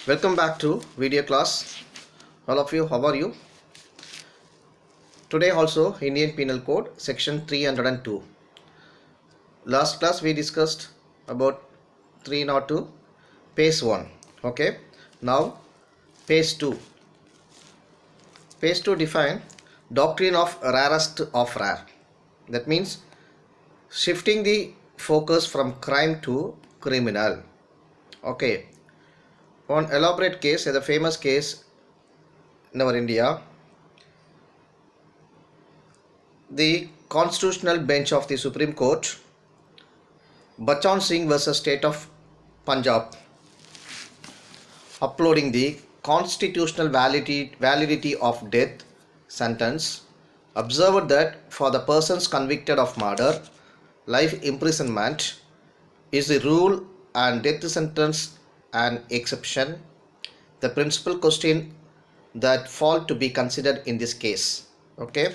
Welcome back to video class. All of you, how are you? Today also Indian Penal Code section 302. Last class we discussed about 302 page 1. Okay. Now page 2. Page 2 define doctrine of rarest of rare. That means shifting the focus from crime to criminal. Okay. One elaborate case, the famous case in our India, the constitutional bench of the Supreme Court, Bachchan Singh versus State of Punjab, uploading the constitutional validity of death sentence, observed that for the persons convicted of murder, life imprisonment is the rule and death sentence an exception. The principal question that fall to be considered in this case. Okay,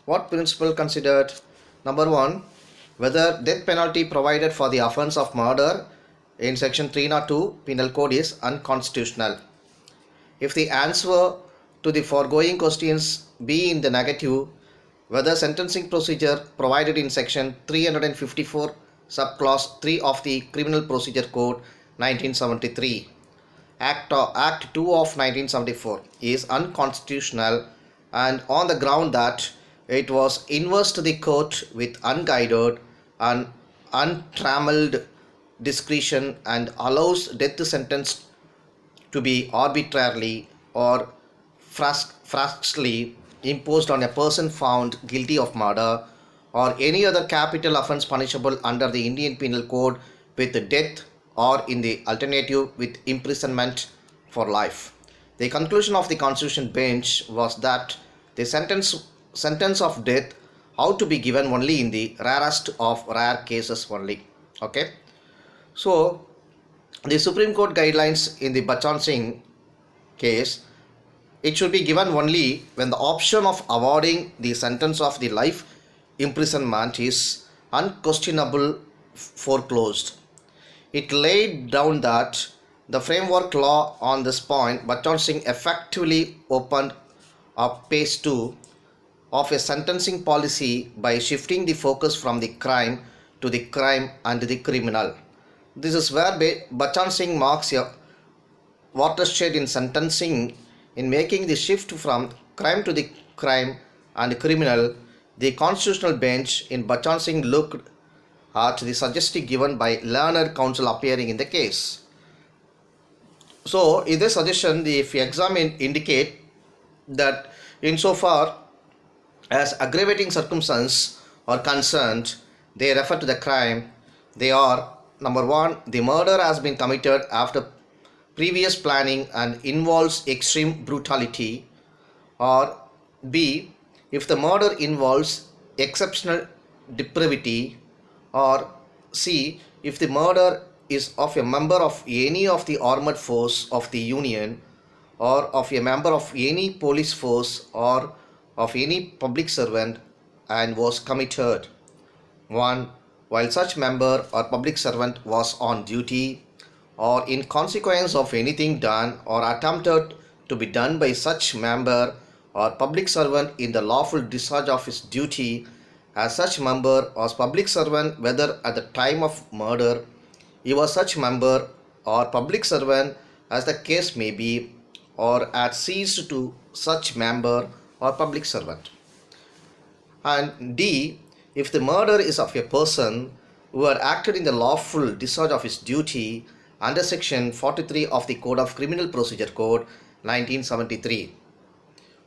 what principle considered? Number one, whether death penalty provided for the offense of murder in section 302 penal code is unconstitutional. If the answer to the foregoing questions be in the negative, whether sentencing procedure provided in section 354 subclause 3 of the Criminal Procedure Code 1973 Act 2 of 1974 is unconstitutional, and on the ground that it was inverse to the court with unguided and untrammeled discretion and allows death sentence to be arbitrarily or fractiously imposed on a person found guilty of murder or any other capital offence punishable under the Indian Penal Code with death or in the alternative with imprisonment for life. The conclusion of the Constitution bench was that the sentence of death ought to be given only in the rarest of rare cases only. Okay. So the Supreme Court guidelines in the Bachchan Singh case, it should be given only when the option of awarding the sentence of the life imprisonment is unquestionable foreclosed. It laid down that the framework law on this point, Bachchan Singh effectively opened up phase 2 of a sentencing policy by shifting the focus from the crime to the crime and the criminal. This is where Bachchan Singh marks a watershed in sentencing in making the shift from crime to the crime and criminal. The constitutional bench in Bachchan Singh looked at the suggestion given by learned counsel appearing in the case. So in this suggestion, if you examine, indicate that insofar as aggravating circumstances are concerned, they refer to the crime. They are: number one, the murder has been committed after previous planning and involves extreme brutality, or B, if the murder involves exceptional depravity, or C, if the murder is of a member of any of the armed force of the Union, or of a member of any police force, or of any public servant, and was committed 1. while such member or public servant was on duty, or in consequence of anything done or attempted to be done by such member or public servant in the lawful discharge of his duty as such member or public servant, whether at the time of murder he was such member or public servant as the case may be, or had ceased to such member or public servant. And D, if the murder is of a person who had acted in the lawful discharge of his duty under section 43 of the Code of Criminal Procedure Code 1973,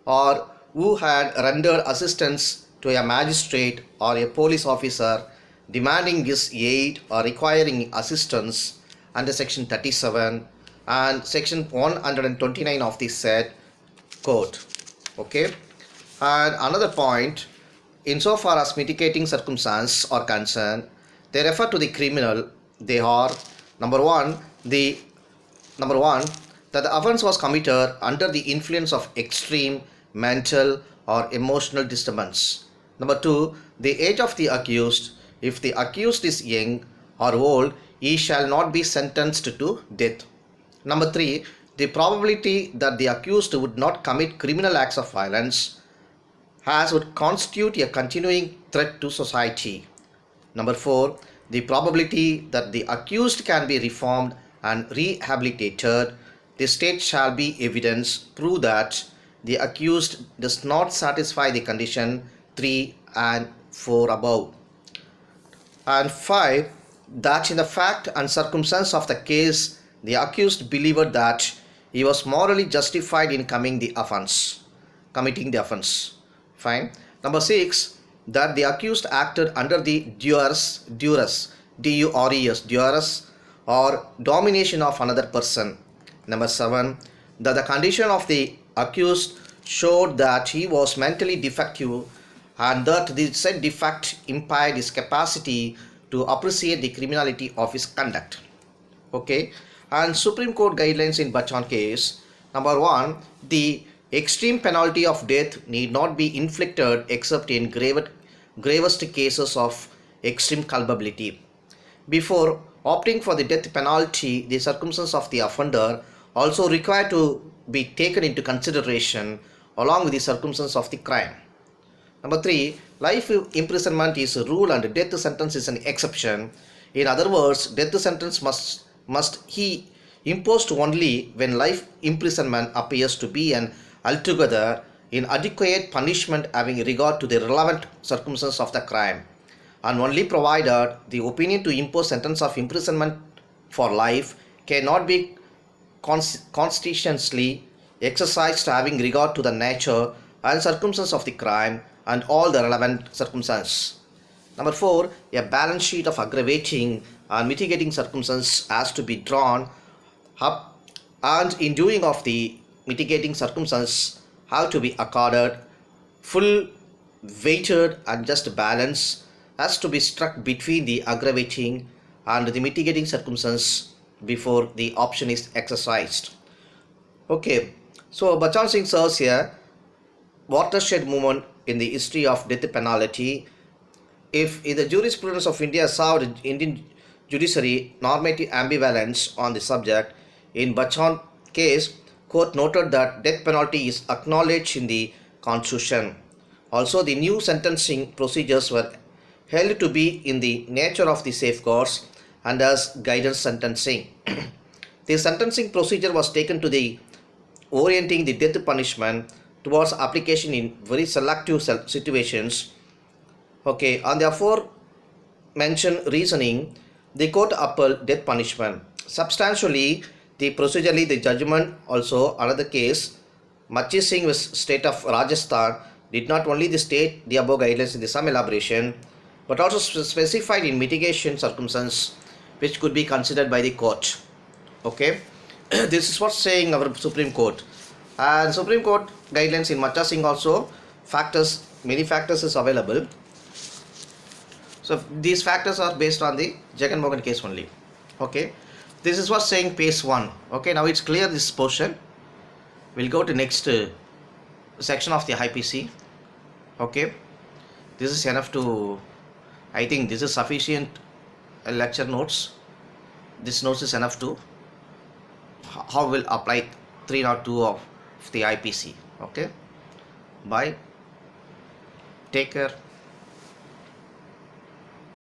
or who had rendered assistance to a magistrate or a police officer demanding his aid or requiring assistance under section 37 and section 129 of the said code. Okay. And another point, insofar as mitigating circumstances are concerned, they refer to the criminal. They are: number one, that the offence was committed under the influence of extreme mental or emotional disturbance. Number two, the age of the accused. If the accused is young or old, he shall not be sentenced to death. Number 3, the probability that the accused would not commit criminal acts of violence as would constitute a continuing threat to society. Number 4, the probability that the accused can be reformed and rehabilitated. The state shall be evidence prove that the accused does not satisfy the condition 3 and 4 above. And 5, that in the fact and circumstance of the case, the accused believed that he was morally justified in committing the offence. Fine. Number 6, that the accused acted under the duress, duress or domination of another person. Number 7, that the condition of the accused showed that he was mentally defective and that the said defect impaired his capacity to appreciate the criminality of his conduct. Okay, and Supreme Court guidelines in Bachchan case. Number 1, the extreme penalty of death need not be inflicted except in gravest cases of extreme culpability. Before opting for the death penalty, the circumstances of the offender also require to be taken into consideration along with the circumstances of the crime. Number 3, life imprisonment is a rule and death sentence is an exception. In other words, death sentence must he imposed only when life imprisonment appears to be an altogether inadequate punishment having regard to the relevant circumstances of the crime, and only provided the opinion to impose sentence of imprisonment for life cannot be constitutionally exercised having regard to the nature and circumstances of the crime and all the relevant circumstances. Number 4, a balance sheet of aggravating and mitigating circumstances has to be drawn up, and in doing of the mitigating circumstances have to be accorded full weighted and just balance has to be struck between the aggravating and the mitigating circumstance before the option is exercised. Okay, so Bachchan Singh serves here watershed movement in the history of death penalty. If in the jurisprudence of India served Indian judiciary normative ambivalence on the subject, in Bachchan case, court noted that death penalty is acknowledged in the constitution. Also, the new sentencing procedures were held to be in the nature of the safeguards and as guidance sentencing. The sentencing procedure was taken to the orienting the death punishment towards application in very selective situations. Okay, on the aforementioned reasoning, the court upheld death punishment. Substantially, procedurally, the judgment also another case, Machi Singh with state of Rajasthan, did not only state the above guidelines in some elaboration, but also specified in mitigation circumstances which could be considered by the court. Okay, this is what saying our Supreme Court. And Supreme Court guidelines in Machi Singh also many factors is available. So these factors are based on the Jagan Mohan case only. Okay, this is what saying phase 1. Okay, now it's clear this portion. We'll go to next section of the IPC. Okay, this is enough to, I think this is sufficient lecture notes. This notes is enough to how we'll apply 302 of the IPC. Okay, bye, take care.